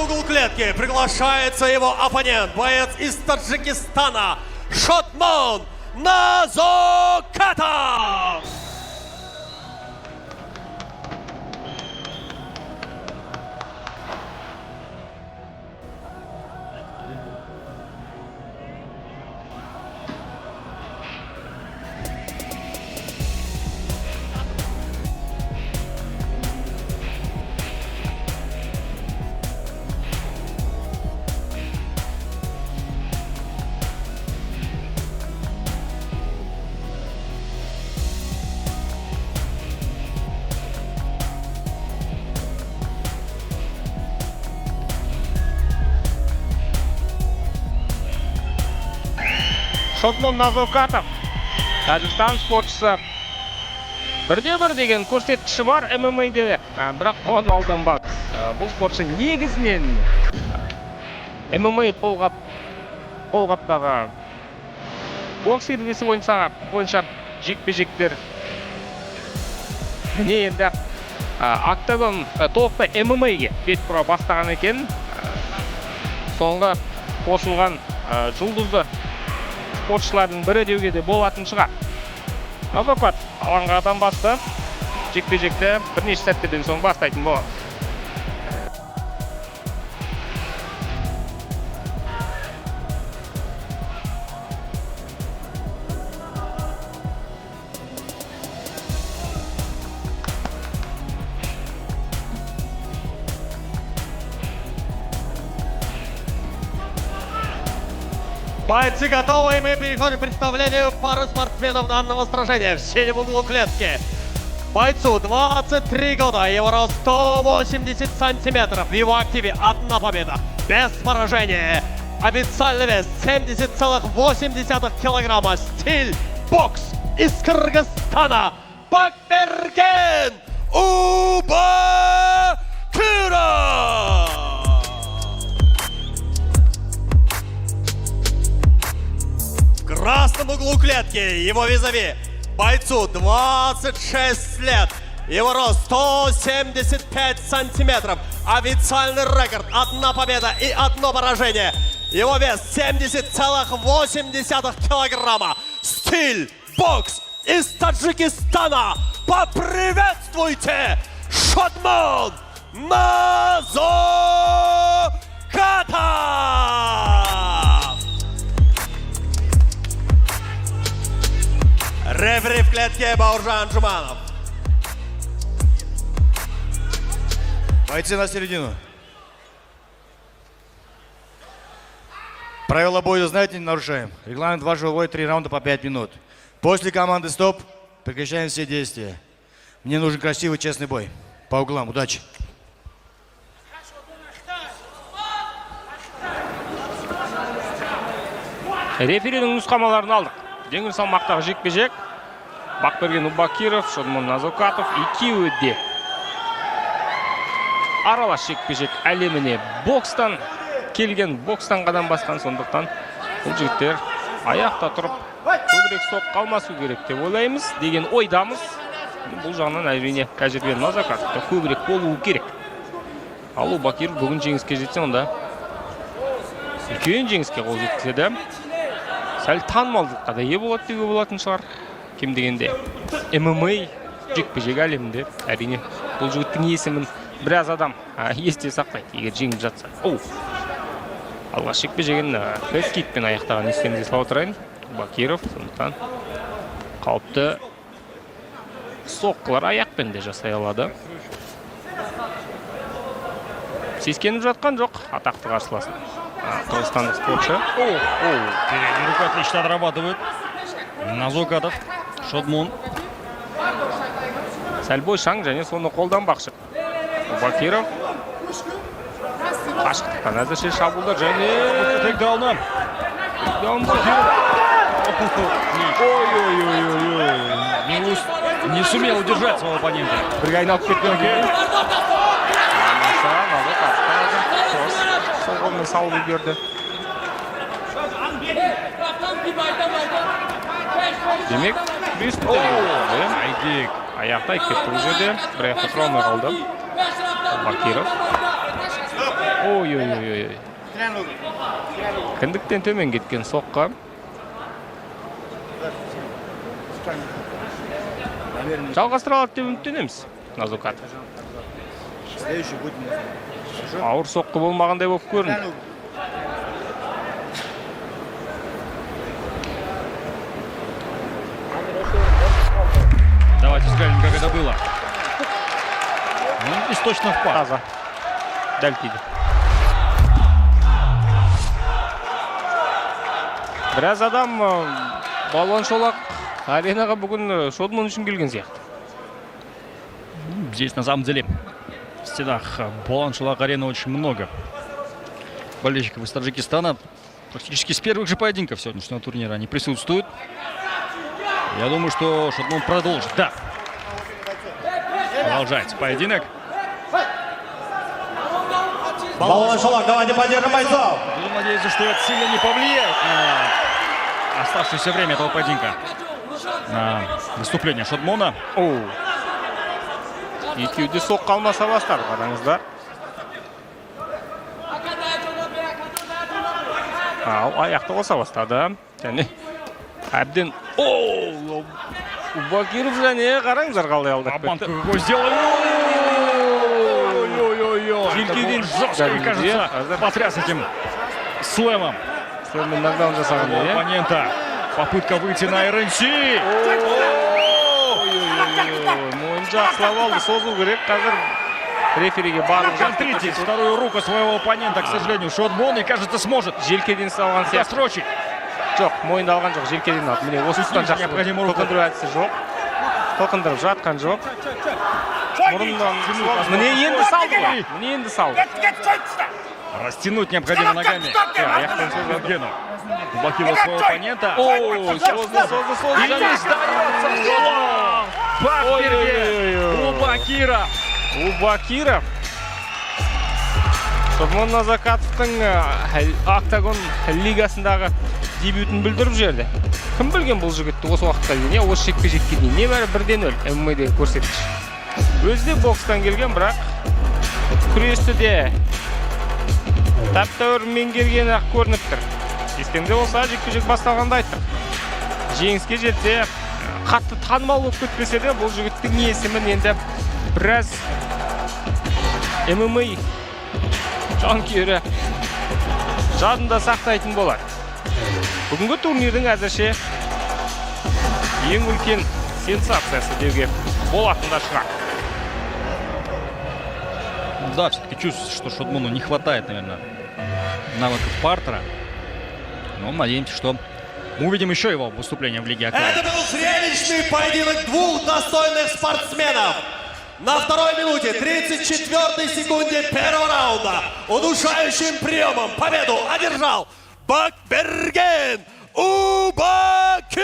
угол клетки приглашается его оппонент, боец из Таджикистана, Шотмон Назокатов. Шотмон Назокатов, Тәжікстан спортшысы. Бірде-бір деген көрсеткіші бар ММА-де, бірақ оған алданбады. Бұл спортшы негізінен ММА қолғаптағы бокс ережесі бойынша жекпе-жектер. Міне енді октагон толықтай ММА-ге бет бұра бастаған екен. Соңғы қосылған жұлдызды спортшылардың бірі деуге де болатын шығар. Назокат алаңға адам басты. Жекпе-жекті бірнеше сәттерден соң бастайтын болады. Бойцы готовы, и мы переходим к представлению пары спортсменов данного сражения в синем углу клетки. Бойцу 23 года, его рост 180 сантиметров, в его активе одна победа, без поражения. Официальный вес 70,8 килограмма, стиль бокс из Кыргызстана, Бакберген Убакиров. В красном углу клетки его визави, бойцу 26 лет, его рост 175 сантиметров, официальный рекорд, одна победа и одно поражение, его вес 70,8 килограмма, стиль бокс из Таджикистана. Поприветствуйте Шотмон Назокатов! Рефери в клетке Бауржан Жуманов. Бойцы на середину. Правила боя, знаете, не нарушаем. Регламент вашего боя 3 раунда по 5 минут. После команды стоп прекращаем все действия. Мне нужен красивый, честный бой. По углам. Удачи. Реферінің нұсқамаларын алдық. Жеңіл салмақтағы жекпе-жек. Бакберген Убакиров, Шотмон Назокатов екеуі де аралас жекпе-жек әлеміне бокстан келген, бокстан қадам басқан, сондықтан бұл жігіттер аяқта тұрып көбірек соққы алмасу керек деп ойлаймыз деген ойдамыз. Бұл жағынан әрине тәжірибелі Назокатовта көбірек болуы керек. Ал Убакиров бүгін жеңіске жетсе, онда үлкен жеңіске қол жеткізеді. Сәл танымалдыққа да ие болады деуге болатын шығар. Кем дегенде ММА жекпе-жек әлемінде әрине бұл жігіттің есімін біраз адам есте сақтайды, егер жеңіп жатса. Алғаш жекпе-жегін хэдкикпен аяқтаған естеріңізге сала отырайын. Убакиров, сондықтан қауіпті соққылар аяқпен де жасай алады. Сескеніп жатқан жоқ атақты қарсыласын. Кыргызстандық спортшы. Передняя рука отлично отрабатывает. Назокатов, Шотмон. Сәл бойшаң және соны қолданбақшы. Убакиров. Қашықтықтан әзірше шабуылдар және Тейкдауны. Не сумел удержать своего оппонента. Бірге айналып кеткен екен. Сол қолмен салып үлгерді. Демек, аяқта кетті бұл жерде. Бір аяқта тұра алмай қалды. Бакиров. Ой. Кіндіктен төмен кеткен соққа. Жалғастыра алады деп үміттенеміз Назукат. Следующий будет. Ауыр соққы болмағандай болып көрінді. Давайте взглянем, как это было. Ну, здесь точно в пас. Таза. Дәл тиді. Біраз адам балуан шолақ аренаға бүгін Шодман үшін келген сияқты. Здесь на самом деле в стенах Балуан Шолақ арены очень много болельщиков из Таджикистана. Практически с первых же поединков сегодняшнего турнира они присутствуют. Я думаю, что Шодман продолжит. Да. Продолжается поединок. Балуан Шолақ, давайте поддержим бойцов. Буду надеяться, что это сильно не повлияет на оставшееся время этого поединка. На выступление Шодмона. Екеуде соққа алмаса бастар, қараңыздар. Аяқты қоса бастады. Және әбден... Бакиров және қараңыздар қалай алдап Обман кетті. какой сделал. Желкеден жестко, кажется, потряс этим слэмом Слэммен нокдаун жасағанда, оппонента. Попытка выйти на РНС. Мойын жақсылап алды, созу керек. Қазір рефериге барлық Контритить вторую руку своего оппонента, к сожалению, Шодмон, и кажется, сможет желкеден салған сияқты. досрочить. Жоқ, мойынды алған жоқ, желкеден алды. Міне, осы тұстан жақсы толқындыру әдісі жоқ. Толқындырып жатқан жоқ. Мұрыннан міне енді салды ғой. Міне енді салды. Растянуть необходимо ногами. Аяқтан созады. Гену. Блокировал своего оппонента. Созды. И не сдается Шолақ. Бакирге. У Бакиров. Шодман Назукатовтың Октагон лигасындағы дебютін білдіріп жерді. Кім білген бұл жігітті осы уақытқа дейін, осы жекпе-жекке дейін. Небәрі 1-0 ММА-дегі көрсеткіш. Өзі де бокстан келген, бірақ күресті де тәп-тәуір меңгерген ақ көрініп тұр. Естеріңде болса, жекпе-жек басталғанда айттық. Жеңіске жетсе, қатты танымал болып кетпесе де, бұл жігіттің есімін енді біраз ММА жанкүйері жадында сақтайтын болады. Бүгінгі турнирдің әзірше ең үлкен сенсациясы деуге болатында шығар. Да, все-таки чувствуется, что Шодмону не хватает, наверное, навыков партера. Но надеемся, что мы увидим еще его выступление в Лиге АК. Это был зрелищный поединок двух достойных спортсменов. На второй минуте 34-й секунде первого раунда удушающим приемом победу одержал Бакберген Убакиров.